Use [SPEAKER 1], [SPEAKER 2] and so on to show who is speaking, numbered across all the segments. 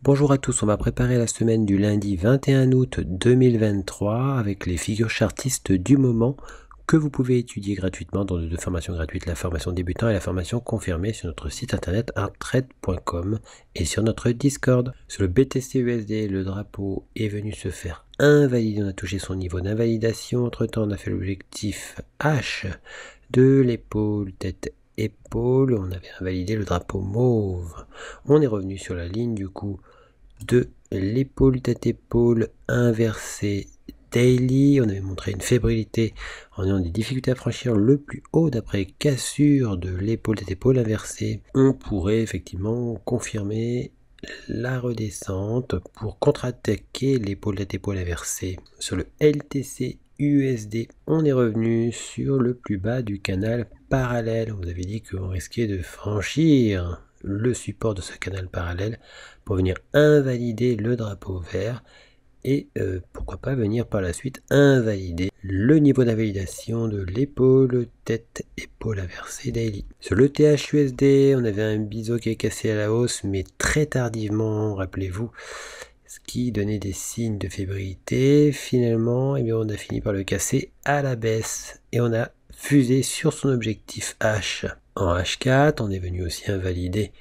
[SPEAKER 1] Bonjour à tous, on va préparer la semaine du lundi 21 août 2023 avec les figures chartistes du moment que vous pouvez étudier gratuitement dans deux formations gratuites, la formation débutant et la formation confirmée sur notre site internet arttrade.com et sur notre Discord. Sur le BTC-USD, le drapeau est venu se faire invalider, on a touché son niveau d'invalidation. Entre temps, on a fait l'objectif H de l'épaule, tête, épaule, on avait invalidé le drapeau mauve. On est revenu sur la ligne du coup de l'épaule tête épaule inversée daily. On avait montré une fébrilité en ayant des difficultés à franchir le plus haut d'après cassure de l'épaule tête épaule inversée. On pourrait effectivement confirmer la redescente pour contre-attaquer l'épaule tête épaule inversée. Sur le LTC USD, on est revenu sur le plus bas du canal parallèle. On vous avait dit qu'on risquait de franchir le support de ce canal parallèle pour venir invalider le drapeau vert et pourquoi pas venir par la suite invalider le niveau d'invalidation de l'épaule, tête, épaule inversée daily. Sur le THUSD, on avait un biseau qui est cassé à la hausse, mais très tardivement, rappelez-vous, ce qui donnait des signes de fébrilité. Finalement, eh bien, on a fini par le casser à la baisse et on a fusé sur son objectif H. En H4, on est venu aussi invalider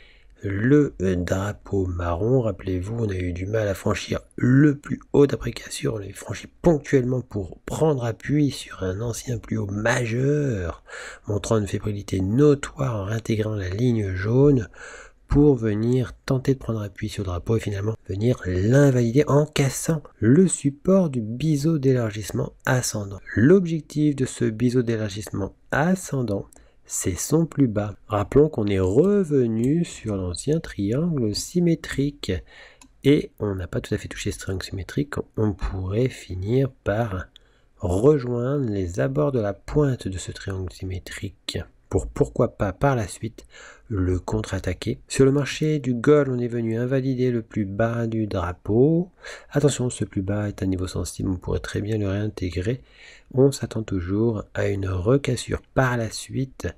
[SPEAKER 1] le drapeau marron. Rappelez-vous, on a eu du mal à franchir le plus haut d'après cassure. On l'avait franchi ponctuellement pour prendre appui sur un ancien plus haut majeur, montrant une fébrilité notoire en réintégrant la ligne jaune pour venir tenter de prendre appui sur le drapeau et finalement venir l'invalider en cassant le support du biseau d'élargissement ascendant. L'objectif de ce biseau d'élargissement ascendant, c'est son plus bas. Rappelons qu'on est revenu sur l'ancien triangle symétrique et on n'a pas tout à fait touché ce triangle symétrique. On pourrait finir par rejoindre les abords de la pointe de ce triangle symétrique pour pourquoi pas par la suite le contre-attaquer. Sur le marché du gold, on est venu invalider le plus bas du drapeau. Attention, ce plus bas est un niveau sensible, on pourrait très bien le réintégrer. On s'attend toujours à une recassure par la suite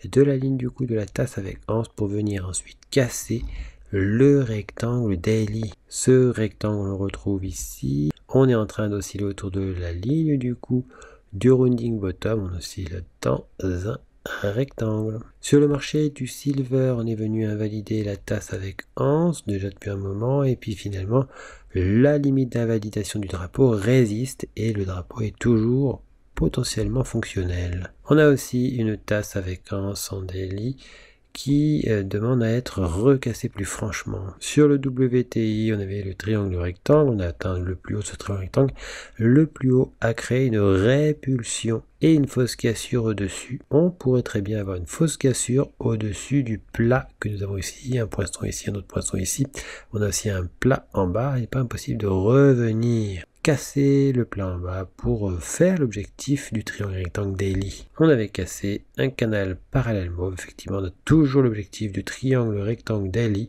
[SPEAKER 1] de la ligne du coup de la tasse avec anse pour venir ensuite casser le rectangle daily. Ce rectangle, on le retrouve ici. On est en train d'osciller autour de la ligne du coup du rounding bottom. On oscille dans un rectangle. Sur le marché du silver, on est venu invalider la tasse avec anse déjà depuis un moment et puis finalement la limite d'invalidation du drapeau résiste et le drapeau est toujours potentiellement fonctionnel. On a aussi une tasse avec anse en daily qui demande à être recassé plus franchement. Sur le WTI, on avait le triangle rectangle, on a atteint le plus haut de ce triangle rectangle. Le plus haut a créé une répulsion et une fausse cassure au-dessus. On pourrait très bien avoir une fausse cassure au-dessus du plat que nous avons ici, un poinçon ici, un autre poinçon ici. On a aussi un plat en bas, il n'est pas impossible de revenir casser le plat en bas pour faire l'objectif du triangle rectangle daily. On avait cassé un canal parallèle mauve, effectivement on a toujours l'objectif du triangle rectangle daily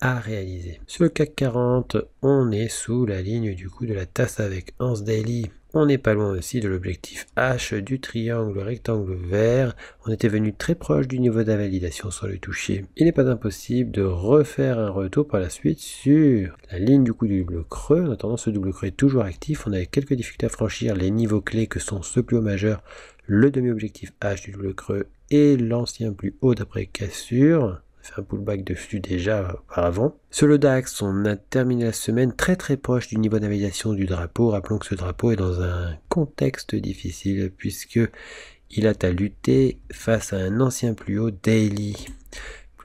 [SPEAKER 1] à réaliser. Sur le CAC 40, on est sous la ligne du coup de la tasse avec anse daily. On n'est pas loin aussi de l'objectif H du triangle rectangle vert. On était venu très proche du niveau d'invalidation sans le toucher. Il n'est pas impossible de refaire un retour par la suite sur la ligne du coup du double creux. En attendant, ce double creux est toujours actif. On avait quelques difficultés à franchir les niveaux clés que sont ce plus haut majeur, le demi-objectif H du double creux et l'ancien plus haut d'après cassure. Un pullback dessus déjà auparavant. Sur le DAX, on a terminé la semaine très proche du niveau d'invalidation du drapeau. Rappelons que ce drapeau est dans un contexte difficile puisque il a à lutter face à un ancien plus haut daily.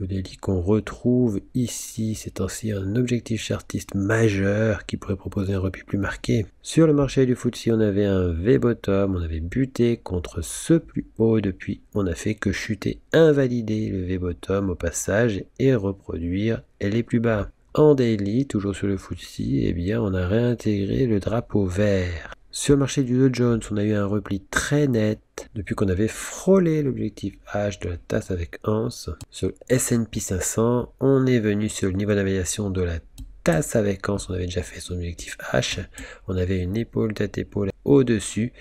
[SPEAKER 1] Le daily qu'on retrouve ici, c'est aussi un objectif chartiste majeur qui pourrait proposer un repli plus marqué. Sur le marché du FTSE, on avait un V-bottom, on avait buté contre ce plus haut, depuis on n'a fait que chuter, invalider le V-bottom au passage et reproduire les plus bas. En daily, toujours sur le FTSE, eh bien on a réintégré le drapeau vert. Sur le marché du Dow Jones, on a eu un repli très net depuis qu'on avait frôlé l'objectif H de la tasse avec anse. Sur le S&P 500, on est venu sur le niveau d'invalidation de la tasse avec anse. On avait déjà fait son objectif H. On avait une épaule, tête, épaule au-dessus,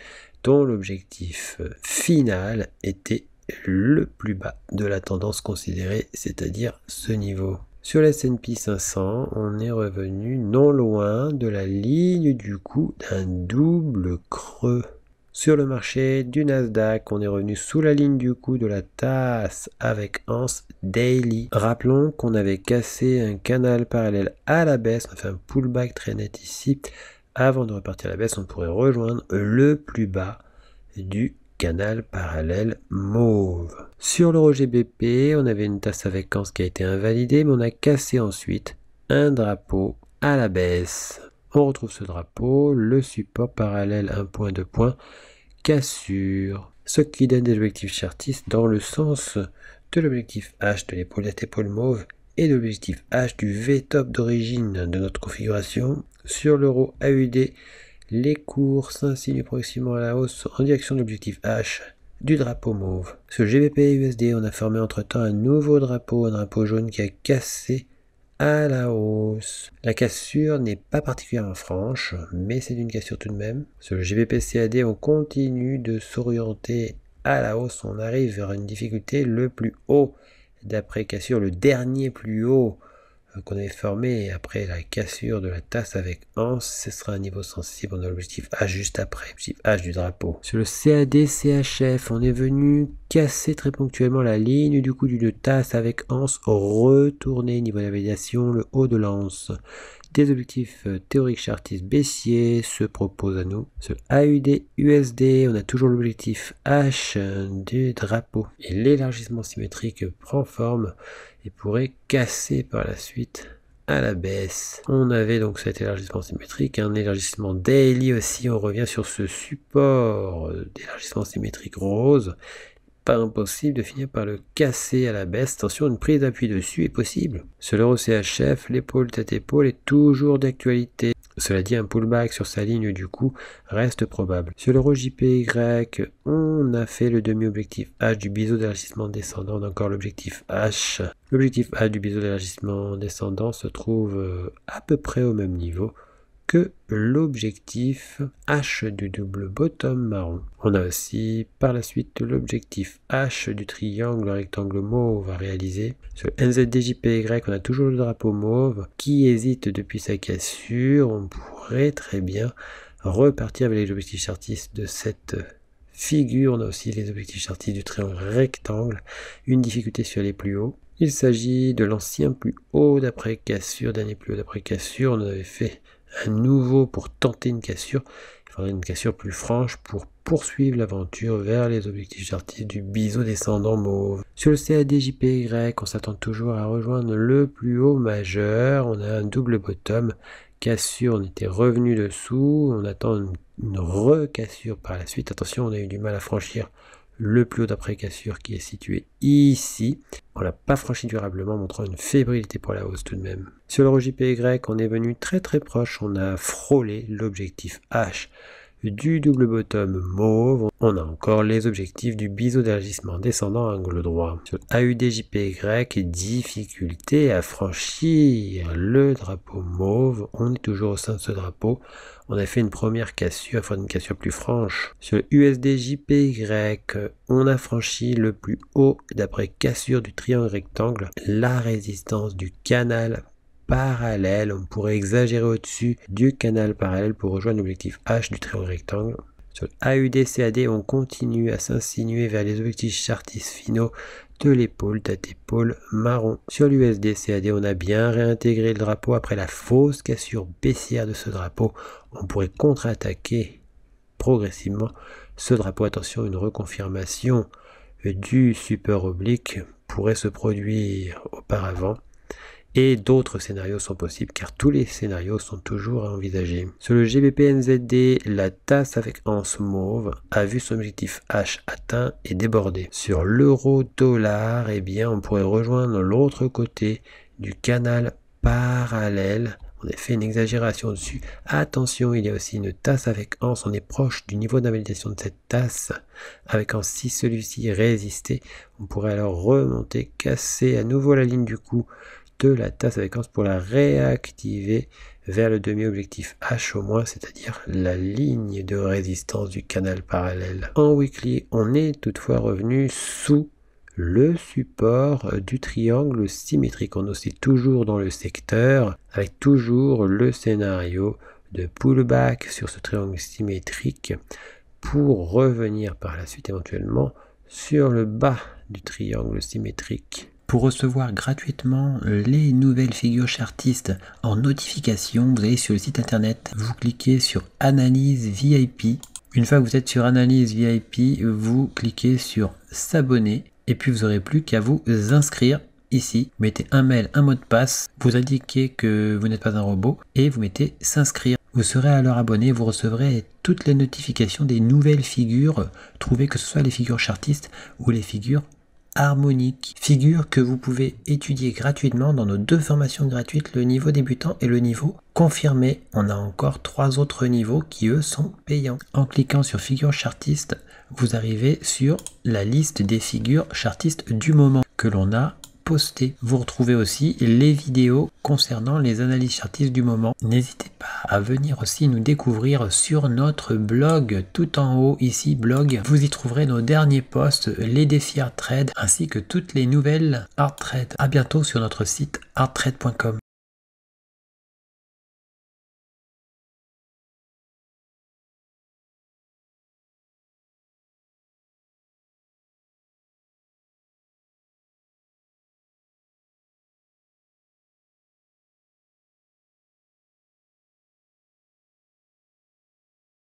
[SPEAKER 1] dont l'objectif final était le plus bas de la tendance considérée, c'est-à-dire ce niveau. Sur le S&P 500, on est revenu non loin de la ligne du coup d'un double creux. Sur le marché du Nasdaq, on est revenu sous la ligne du coup de la tasse avec anse daily. Rappelons qu'on avait cassé un canal parallèle à la baisse, on a fait un pullback très net ici. Avant de repartir à la baisse, on pourrait rejoindre le plus bas du canal parallèle mauve. Sur l'euro GBP, on avait une tasse avec anse qui a été invalidée, mais on a cassé ensuite un drapeau à la baisse. On retrouve ce drapeau, le support parallèle 1 point, 2 points, cassure, ce qui donne des objectifs chartistes dans le sens de l'objectif H de l'épaule à épaule mauve et de l'objectif H du V-top d'origine de notre configuration. Sur l'euro AUD, les cours s'insinuent progressivement à la hausse en direction de l'objectif H du drapeau mauve. Sur GBP et USD, on a formé entre-temps un nouveau drapeau, un drapeau jaune qui a cassé à la hausse. La cassure n'est pas particulièrement franche, mais c'est une cassure tout de même. Sur le GBP CAD, on continue de s'orienter à la hausse. On arrive vers une difficulté le plus haut d'après cassure, le dernier plus haut qu'on avait formé après la cassure de la tasse avec anse, ce sera un niveau sensible. On a l'objectif H juste après, l'objectif H du drapeau. Sur le CAD CHF, on est venu casser très ponctuellement la ligne du coup d'une tasse avec anse, retourner niveau de la validation, le haut de l'anse. Des objectifs théoriques chartistes baissiers se proposent à nous. Sur AUD USD, on a toujours l'objectif H du drapeau. Et l'élargissement symétrique prend forme et pourrait casser par la suite à la baisse. On avait donc cet élargissement symétrique, un élargissement daily aussi. On revient sur ce support d'élargissement symétrique rose. Pas impossible de finir par le casser à la baisse. Attention, une prise d'appui dessus est possible. Sur l'euro CHF, l'épaule tête épaule est toujours d'actualité. Cela dit, un pullback sur sa ligne du coup reste probable. Sur l'euro JPY, on a fait le demi-objectif H du biseau d'élargissement descendant. On a encore l'objectif H. L'objectif H du biseau d'élargissement descendant se trouve à peu près au même niveau que l'objectif H du double bottom marron. On a aussi par la suite l'objectif H du triangle rectangle mauve à réaliser. Sur le NZDJPY, on a toujours le drapeau mauve qui hésite depuis sa cassure. On pourrait très bien repartir avec les objectifs chartistes de cette figure. On a aussi les objectifs chartistes du triangle rectangle. Une difficulté sur les plus hauts. Il s'agit de l'ancien plus haut d'après cassure, dernier plus haut d'après cassure. On avait fait un nouveau pour tenter une cassure. Il faudrait une cassure plus franche pour poursuivre l'aventure vers les objectifs chartistes du biseau descendant mauve. Sur le CADJPY, on s'attend toujours à rejoindre le plus haut majeur. On a un double bottom. Cassure, on était revenu dessous. On attend une recassure par la suite. Attention, on a eu du mal à franchir le plus haut d'après cassure qui est situé ici. On l'a pas franchi durablement, montrant une fébrilité pour la hausse tout de même. Sur l'euro JPY, on est venu très proche, on a frôlé l'objectif H du double bottom mauve. On a encore les objectifs du biseau d'élargissement descendant à angle droit. Sur AUDJPY, difficulté à franchir le drapeau mauve. On est toujours au sein de ce drapeau. On a fait une première cassure, il faudrait une cassure plus franche. Sur le USDJPY, on a franchi le plus haut d'après cassure du triangle rectangle, la résistance du canal parallèle. On pourrait exagérer au-dessus du canal parallèle pour rejoindre l'objectif H du triangle rectangle. Sur le AUD-CAD, on continue à s'insinuer vers les objectifs chartistes finaux de l'épaule tête épaule marron. Sur l'USD-CAD, on a bien réintégré le drapeau après la fausse cassure baissière de ce drapeau. On pourrait contre-attaquer progressivement ce drapeau. Attention, une reconfirmation du support oblique pourrait se produire auparavant. Et d'autres scénarios sont possibles car tous les scénarios sont toujours à envisager. Sur le GBP-NZD, la tasse avec anse mauve a vu son objectif H atteint et débordé. Sur l'euro-dollar, eh bien, on pourrait rejoindre l'autre côté du canal parallèle. On a fait une exagération dessus. Attention, il y a aussi une tasse avec anse. On est proche du niveau d'invalidation de cette tasse. Avec anse, si celui-ci résistait, on pourrait alors remonter, casser à nouveau la ligne du coup de la tasse avec anse pour la réactiver vers le demi-objectif H au moins, c'est-à-dire la ligne de résistance du canal parallèle. En weekly, on est toutefois revenu sous le support du triangle symétrique. On est aussi toujours dans le secteur avec toujours le scénario de pullback sur ce triangle symétrique pour revenir par la suite éventuellement sur le bas du triangle symétrique. Pour recevoir gratuitement les nouvelles figures chartistes en notification, vous allez sur le site internet, vous cliquez sur Analyse VIP. Une fois que vous êtes sur Analyse VIP, vous cliquez sur S'abonner et puis vous n'aurez plus qu'à vous inscrire ici. Vous mettez un mail, un mot de passe, vous indiquez que vous n'êtes pas un robot et vous mettez S'inscrire. Vous serez alors abonné, vous recevrez toutes les notifications des nouvelles figures trouvées, que ce soit les figures chartistes ou les figures harmoniques. Figures que vous pouvez étudier gratuitement dans nos 2 formations gratuites, le niveau débutant et le niveau confirmé. On a encore 3 autres niveaux qui eux sont payants. En cliquant sur figures chartistes, vous arrivez sur la liste des figures chartistes du moment que l'on a posté. Vous retrouvez aussi les vidéos concernant les analyses chartistes du moment. N'hésitez pas à venir aussi nous découvrir sur notre blog, tout en haut ici, blog. Vous y trouverez nos derniers posts, les défis Art Trade, ainsi que toutes les nouvelles Art Trade. À bientôt sur notre site arttrade.com.